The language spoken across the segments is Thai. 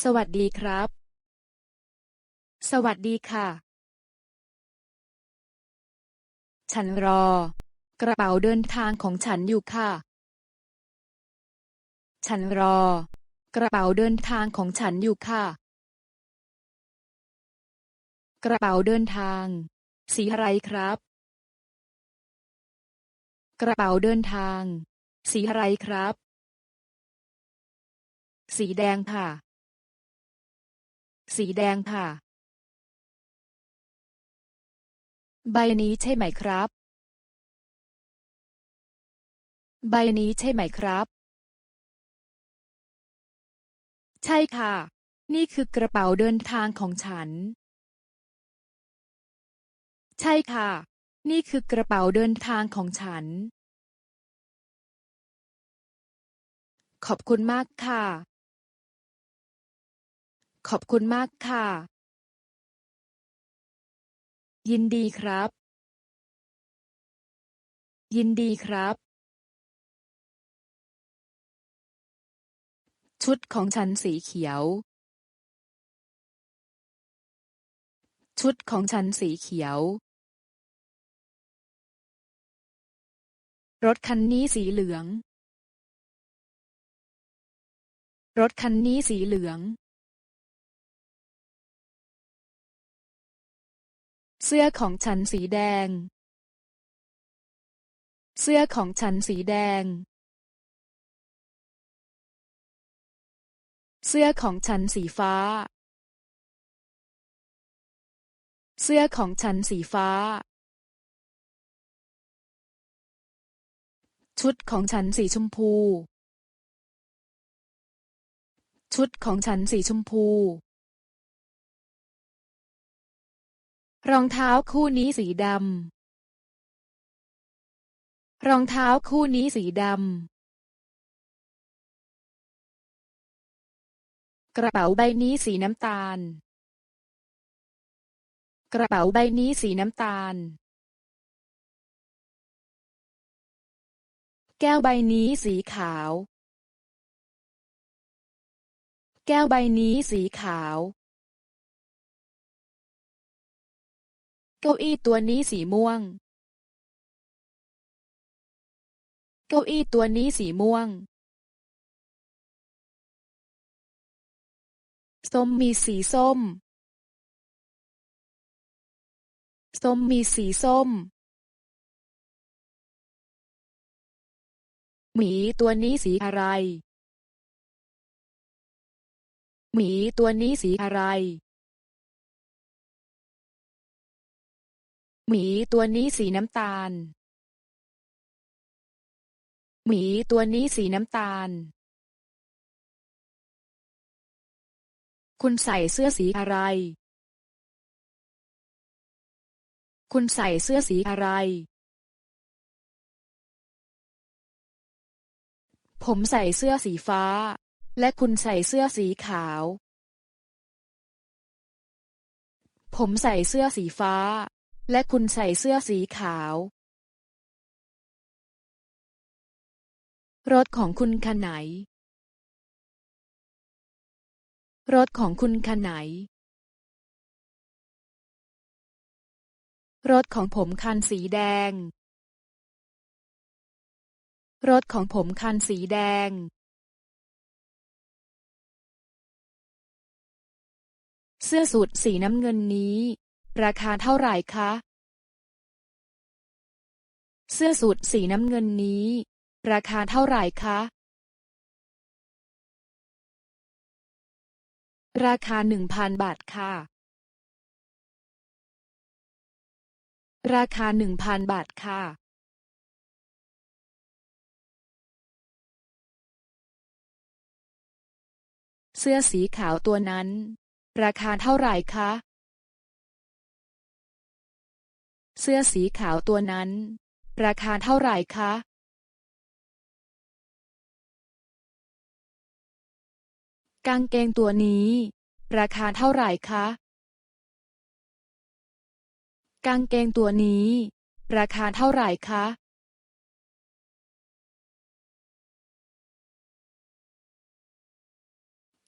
สวัสดีครับ สวัสดีค่ะ ฉันรอกระเป๋าเดินทางของฉันอยู่ค่ะ ฉันรอกระเป๋าเดินทางของฉันอยู่ค่ะ กระเป๋าเดินทางสีอะไรครับ กระเป๋าเดินทางสีอะไรครับ สีแดงค่ะ สีแดงค่ะ ใบนี้ใช่ไหมครับ ใบนี้ใช่ไหมครับ ใช่ค่ะ นี่คือกระเป๋าเดินทางของฉัน ใช่ค่ะ นี่คือกระเป๋าเดินทางของฉัน ขอบคุณมากค่ะ ขอบคุณมากค่ะ ยินดีครับ ยินดีครับ ชุดของฉันสีเขียว ชุดของฉันสีเขียว รถคันนี้สีเหลือง รถคันนี้สีเหลือง เสื้อของฉันสีแดง เสื้อของฉันสีแดง เสื้อของฉันสีฟ้า เสื้อของฉันสีฟ้า ชุดของฉันสีชมพู ชุดของฉันสีชมพู รองเท้าคู่นี้สีดำ รองเท้าคู่นี้สีดำ กระเป๋าใบนี้สีน้ำตาล กระเป๋าใบนี้สีน้ำตาล แก้วใบนี้สีขาว แก้วใบนี้สีขาว เก้าอี้ตัวนี้สีม่วง เก้าอี้ตัวนี้สีม่วง ส้มมีสีส้ม ส้มมีสีส้ม หมีตัวนี้สีอะไร หมีตัวนี้สีอะไร หมีตัวนี้สีน้ำตาล หมีตัวนี้สีน้ำตาล คุณใส่เสื้อสีอะไร คุณใส่เสื้อสีอะไร ผมใส่เสื้อสีฟ้า และคุณใส่เสื้อสีขาว ผมใส่เสื้อสีฟ้า และคุณใส่เสื้อสีขาว รถของคุณคันไหน รถของคุณคันไหน รถของผมคันสีแดง รถของผมคันสีแดง เสื้อสูทสีน้ำเงินนี้ ราคาเท่าไหร่คะ เสื้อสูทสีน้ำเงินนี้ ราคาเท่าไหร่คะ ราคา 1,000 บาทค่ะ ราคา 1,000 บาทค่ะ เสื้อสีขาวตัวนั้น ราคาเท่าไหร่คะ เสื้อสีขาวตัวนั้น ราคาเท่าไหร่คะ กางเกงตัวนี้ ราคาเท่าไหร่คะ กางเกงตัวนี้ ราคาเท่าไหร่คะ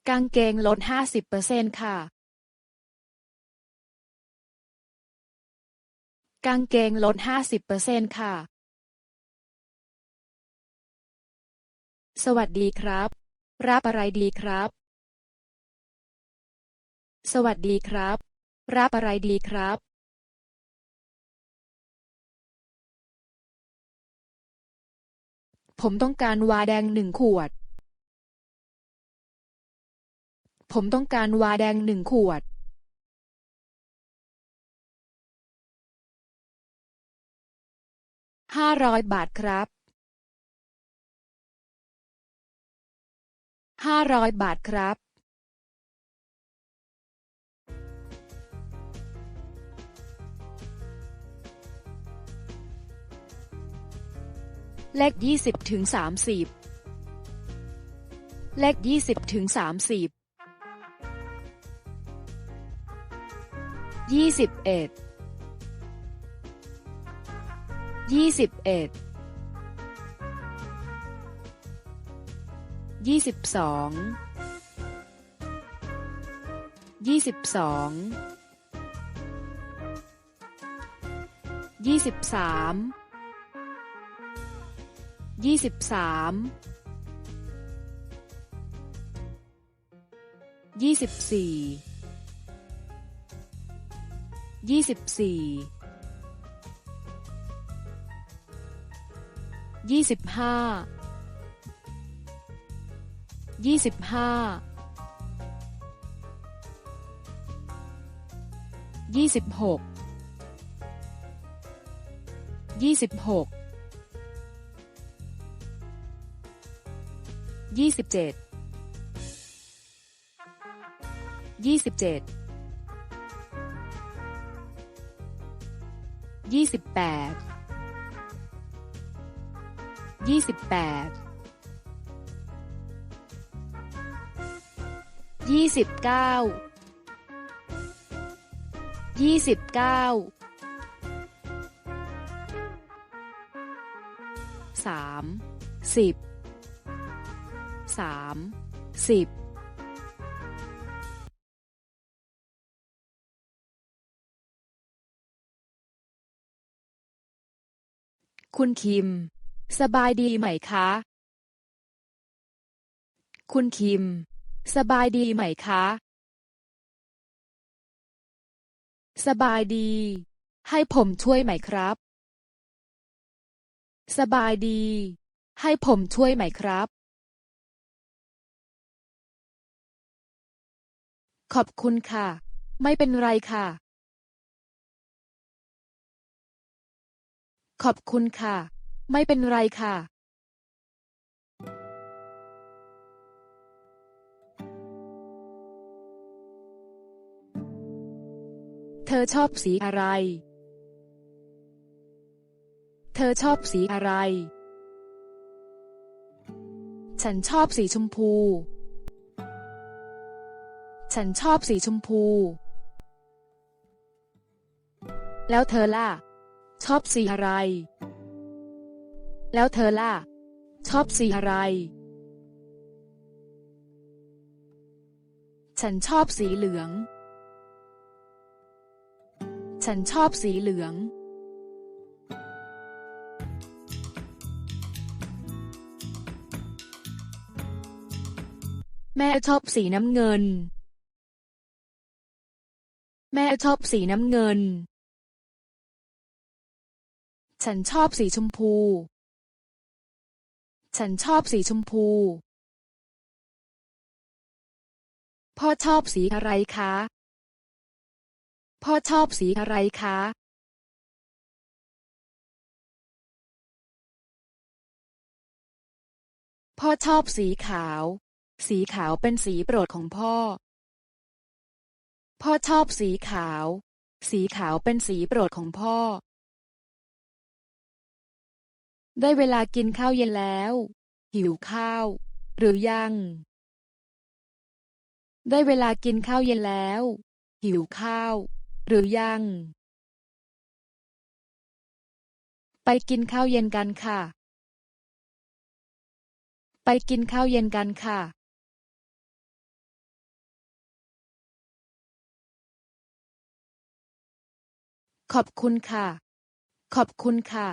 ก กางเกงลด50%ค่ะกางเกงลด50%ค่ะสวัสดีครับรับอะไรดีครับสวัสดีครับรับอะไรดีครับผมต้องการวาแดง1 ขวดผมต้องการวาแดง1 ขวด500 บาทครับ500 บาทครับเลข20 ถึง 30เลข20 ถึง 30 21 21 22 22 23 23 24 24 25 25 26 26 27 27 28 28 29 29 30 30คุณคิมสบายดีไหมคะคุณคิมสบายดีไหมคะสบายดีให้ผมช่วยไหมครับสบายดีให้ผมช่วยไหมครับขอบคุณค่ะไม่เป็นไรค่ะขอบคุณค่ะไม่เป็นไรค่ะเธอชอบสีอะไรเธอชอบสีอะไรฉันชอบสีชมพูฉันชอบสีชมพูแล้วเธอล่ะชอบสีอะไรแล้วเธอล่ะชอบสีอะไรฉันชอบสีเหลืองฉันชอบสีเหลืองแม่ชอบสีน้ำเงินแม่ชอบสีน้ำเงินฉันชอบสีชมพูฉันชอบสีชมพูพ่อชอบสีอะไรคะพ่อชอบสีอะไรคะพ่อชอบสีขาวสีขาวเป็นสีโปรดของพ่อพ่อชอบสีขาวสีขาวเป็นสีโปรดของพ่อได้เวลากินข้าวเย็นแล้วหิวข้าวหรือยังได้เวลากินข้าวเย็นแล้วหิวข้าวหรือยังไปกินข้าวเย็นกันค่ะไปกินข้าวเย็นกันค่ะ ขอบคุณค่ะขอบคุณค่ะ